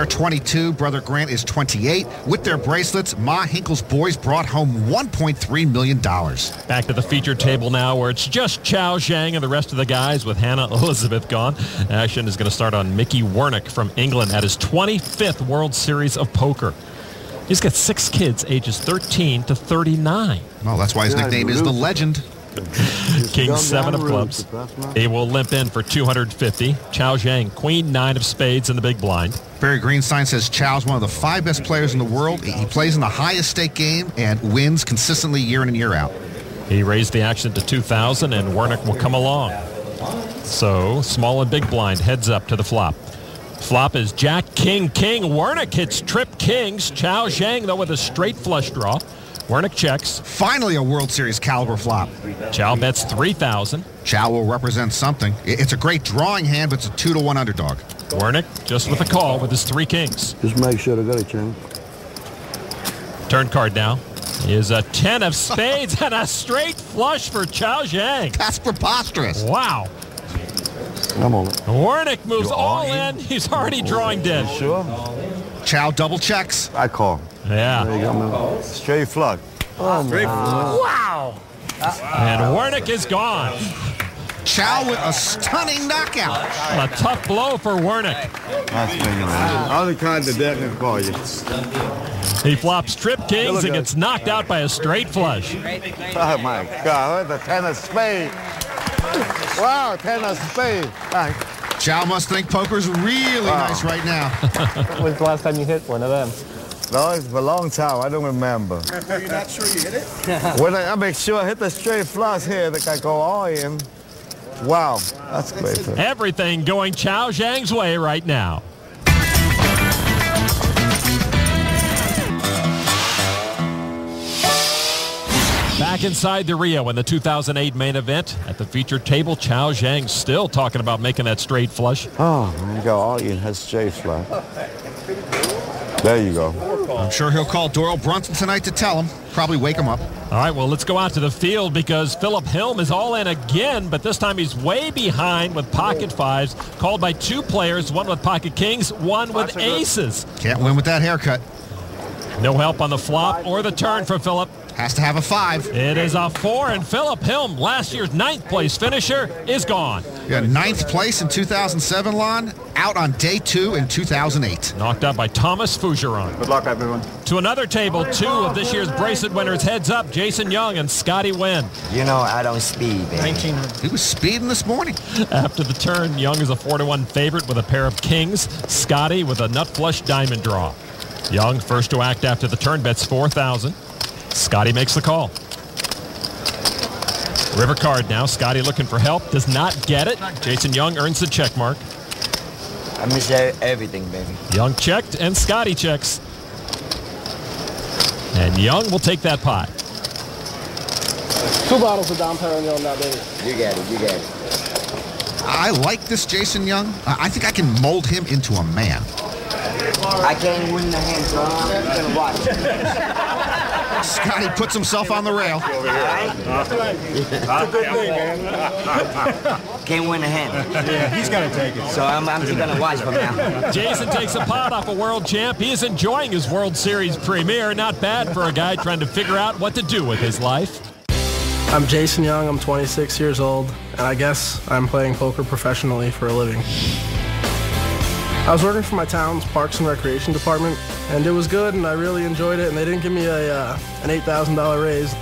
22. Brother Grant is 28. With their bracelets, Ma Hinkle's boys brought home $1.3 million. Back to the feature table now, where it's just Chao Zhang and the rest of the guys with Hannah Elizabeth gone. Action is going to start on Mickey Wernick from England at his 25th World Series of Poker. He's got 6 kids, ages 13 to 39. Well, that's why his nickname is the Legend. King 7 of clubs. He will limp in for 250. Chao Zhang, Queen 9 of spades in the big blind. Barry Greenstein says Chao's one of the 5 best players in the world. He plays in the highest stake game and wins consistently year in and year out. He raised the action to 2,000, and Wernick will come along. So, small and big blind heads up to the flop. Flop is Jack, King, King. Wernick hits trip kings. Chao Zhang, though, with a straight flush draw. Wernick checks. Finally a World Series caliber flop. Chao bets 3,000. Chao will represent something. It's a great drawing hand, but it's a 2-to-1 underdog. Wernick just with a call with his 3 kings. Just make sure to get it, Chang. Turn card now is a 10 of spades and a straight flush for Chao Zhang. That's preposterous. Wow. I'm on it. Wernick moves all in. He's already drawing dead. Sure. Chao double checks. I call. Yeah. There you go, man. Straight flush. Oh, straight flush. Wow. And Wernick is gone. Chao with a stunning knockout. A tough blow for Wernick. That's me, man. Only kind of deck can call you. He flops trip kings and gets knocked out by a straight flush. Oh, my God. The 10 of spades. Wow, 10 of spades. Chao must think poker's really nice right now. When's the last time you hit one of them? No, it's a long time. I don't remember. Are you not sure you hit it? When I make sure I hit the straight flush here, that I go all in. Wow, that's great. Everything going Chao Zhang's way right now. Back inside the Rio in the 2008 main event at the featured table, Chao Zhang still talking about making that straight flush. Oh, there you go. All in has straight flush. There you go. I'm sure he'll call Doyle Brunson tonight to tell him. Probably wake him up. All right, well, let's go out to the field because Philip Hilm is all in again, but this time he's way behind with pocket fives, called by 2 players, one with pocket kings, one with aces. Can't win with that haircut. No help on the flop or the turn for Philip. Has to have a 5. It is a 4, and Philip Hilm, last year's 9th place finisher, is gone. Yeah, 9th place in 2007, Lon. Out on day 2 in 2008. Knocked out by Thomas Fougeron. Good luck, everyone. To another table, 2 of this year's bracelet winners heads up, Jason Young and Scotty Wynn. You know I don't speed, baby. He was speeding this morning. After the turn, Young is a 4-to-1 favorite with a pair of kings. Scotty with a nut flush diamond draw. Young, first to act after the turn, bets 4,000. Scotty makes the call. River card now. Scotty looking for help. Does not get it. Jason Young earns the check mark. I miss everything, baby. Young checked, and Scotty checks. And Young will take that pot. 2 bottles of Dom Perignon now, baby. You got it, you got it. I like this Jason Young. I think I can mold him into a man. I can't win the hand, so I'm going to watch. Scotty puts himself on the rail. It's a good thing, man. Can't win the hand. Yeah, he's got to take it. So I'm just going to watch from now. Jason takes a pot off a world champ. He is enjoying his World Series premiere. Not bad for a guy trying to figure out what to do with his life. I'm Jason Young. I'm 26 years old, and I guess I'm playing poker professionally for a living. I was working for my town's Parks and Recreation Department, and it was good, and I really enjoyed it, and they didn't give me an $8,000 raise.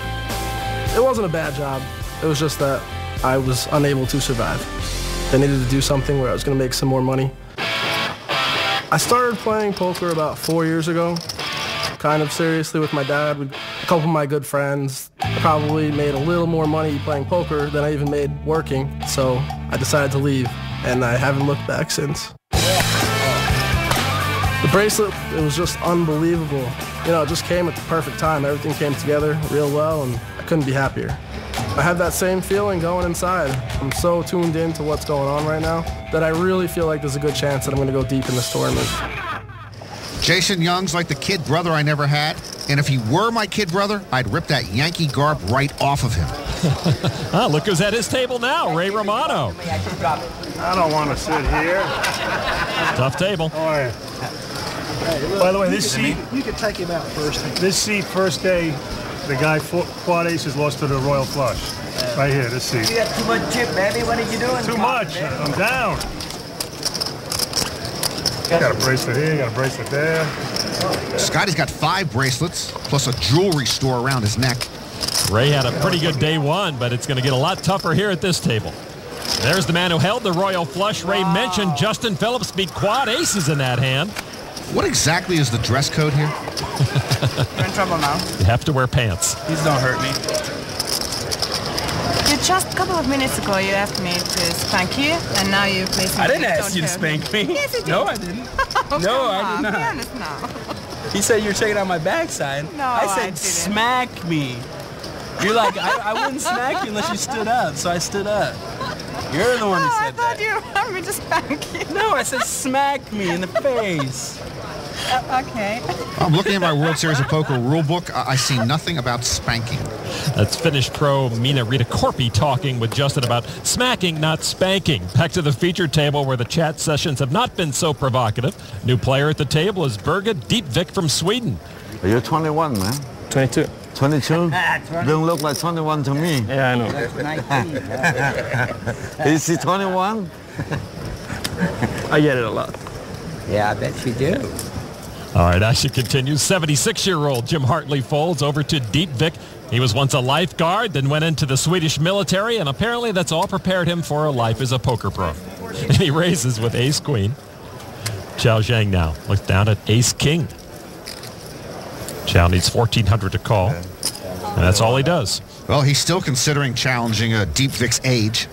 It wasn't a bad job. It was just that I was unable to survive. I needed to do something where I was going to make some more money. I started playing poker about 4 years ago, kind of seriously with my dad, with a couple of my good friends. I probably made a little more money playing poker than I even made working, so I decided to leave, and I haven't looked back since. The bracelet, it was just unbelievable. You know, it just came at the perfect time. Everything came together real well, and I couldn't be happier. I have that same feeling going inside. I'm so tuned in to what's going on right now that I really feel like there's a good chance that I'm going to go deep in this tournament. Jason Young's like the kid brother I never had, and if he were my kid brother, I'd rip that Yankee garb right off of him. Look who's at his table now, Ray Romano. I don't want to sit here. Tough table. Oh, yeah. By the way, this seat, You can take him out first. first day, the guy quad aces lost to the Royal Flush. Right here, this seat. You got too much chip, baby. What are you doing? Too much. I'm down. Got a bracelet here, got a bracelet there. Scotty's got 5 bracelets, plus a jewelry store around his neck. Ray had a pretty good day one, but it's going to get a lot tougher here at this table. There's the man who held the Royal Flush. Ray mentioned Justin Phillips beat quad aces in that hand. What exactly is the dress code here? You're in trouble now. You have to wear pants. Please don't hurt me. Just a couple of minutes ago, you asked me to spank you, and now you place me. I didn't ask you to spank me. Yes, you did. No, I didn't. No, I did not. Be honest now. He said you're checking out my backside. No, I I said didn't. smack me. You're like, I wouldn't smack you unless you stood up, so I stood up. You're the one No, who I said thought that. you wanted me to spank you. No, I said smack me in the face. Okay. I'm looking at my World Series of Poker rule book. I see nothing about spanking. That's Finnish pro Mina Ritakorpi talking with Justin about smacking, not spanking. Back to the feature table where the chat sessions have not been so provocative. New player at the table is Birgit Deepvik from Sweden. You're 21, man. 22. 22? Don't look like 21 to me. Yeah, I know. Is he 21? I get it a lot. Yeah, I bet you do. All right, action continues. 76-year-old Jim Hartley folds over to Deepvik. He was once a lifeguard, then went into the Swedish military, and apparently that's all prepared him for a life as a poker pro. And he raises with ace-queen. Chao Zhang now looks down at ace-king. Chao needs 1,400 to call, and that's all he does. Well, he's still considering challenging Deepvik's age.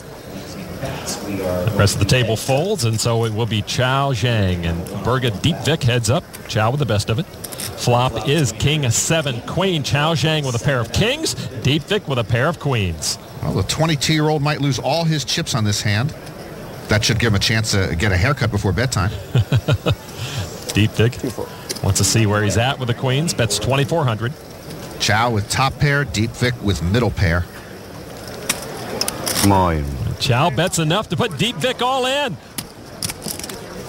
The rest of the table folds, and so it will be Chao Zhang, and Birgit Deepvik heads up. Chao with the best of it. Flop is king 7 queen. Chao Zhang with a pair of kings. Deepvik with a pair of queens. Well, the 22-year-old might lose all his chips on this hand. That should give him a chance to get a haircut before bedtime. Deepvik wants to see where he's at with the queens. Bets 2,400. Chao with top pair, Deepvik with middle pair. Mine. Chao bets enough to put Deepvik all in.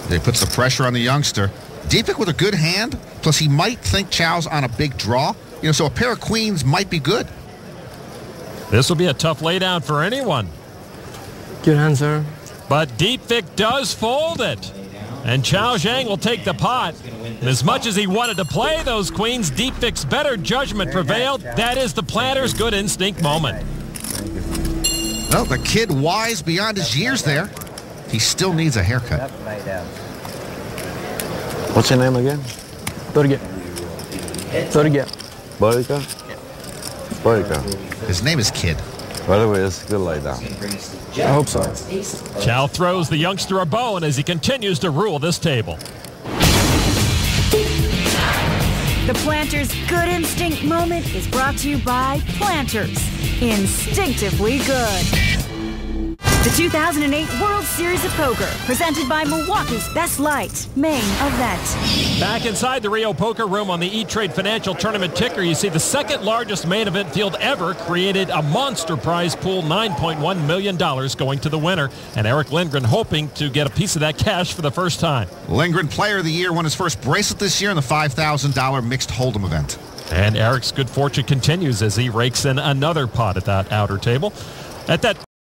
It puts the pressure on the youngster. Deepvik with a good hand, plus he might think Chao's on a big draw. So a pair of queens might be good. This will be a tough laydown for anyone. Good hand, sir. But Deepvik does fold it. And Chao Zhang will take the pot. And as much as he wanted to play those queens, Deepvik's better judgment prevailed. That is the planter's good instinct moment. Well, the kid wise beyond his years there. He still needs a haircut. What's your name again? Birgit. Birgit. Borika? Borika. His name is Kid. By the way, it's good like that. I hope so. Chao throws the youngster a bone as he continues to rule this table. The Planters Good Instinct moment is brought to you by Planters. Instinctively good. The 2008 World Series of Poker, presented by Milwaukee's Best Light, main event. Back inside the Rio Poker Room on the E-Trade Financial Tournament ticker, you see the second largest main event field ever created a monster prize pool, $9.1 million going to the winner. And Eric Lindgren hoping to get a piece of that cash for the first time. Lindgren Player of the Year won his first bracelet this year in the $5,000 mixed hold'em event. And Eric's good fortune continues as he rakes in another pot at that outer table. At that